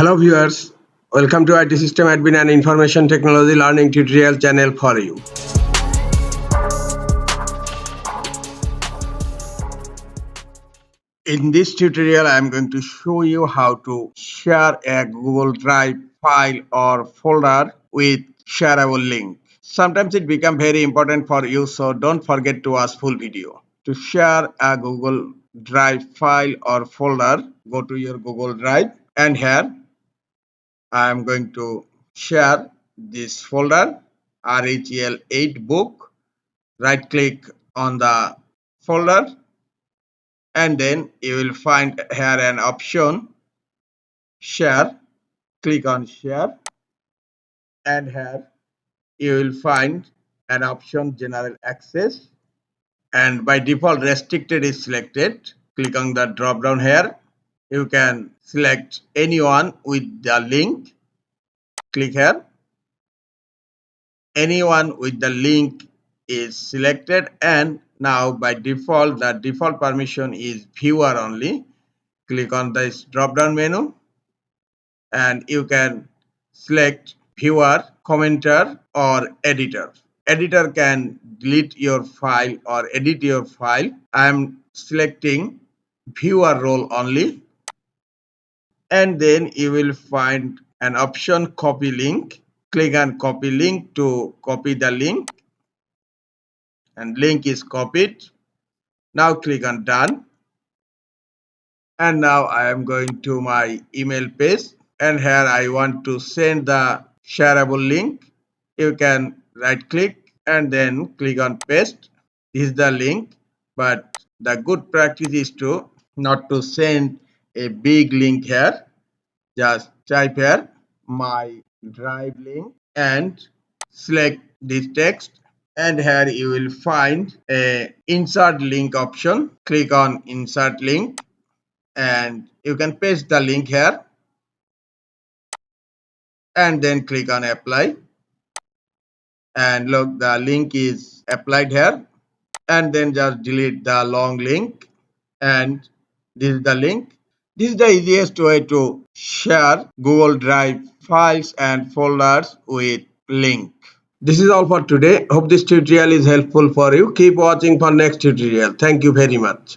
Hello viewers, welcome to IT System Admin and Information Technology Learning Tutorial channel for you. In this tutorial, I am going to show you how to share a Google Drive file or folder with shareable link. Sometimes it becomes very important for you, so don't forget to watch full video. To share a Google Drive file or folder, go to your Google Drive and here I am going to share this folder RHCL 8 book. Right click on the folder and then you will find here an option share. Click on share and here you will find an option general access, and by default restricted is selected. Click on the drop down here. You can select anyone with the link. Click here. Anyone with the link is selected, and now by default the default permission is viewer only. Click on this drop down menu and you can select viewer, commenter or editor. Editor can delete your file or edit your file. I am selecting viewer role only, and then you will find an option copy link. Click on copy link to copy the link, and link is copied. Now click on done, and now I am going to my email page, and here I want to send the shareable link. You can right click and then click on paste. This is the link, but the good practice is to not to send a big link here. Just type here my drive link and select this text, and here you will find a insert link option. Click on insert link and you can paste the link here and then click on apply, and look, the link is applied here, and then just delete the long link, and this is the link. This is the easiest way to share Google Drive files and folders with link. This is all for today. Hope this tutorial is helpful for you. Keep watching for next tutorial. Thank you very much.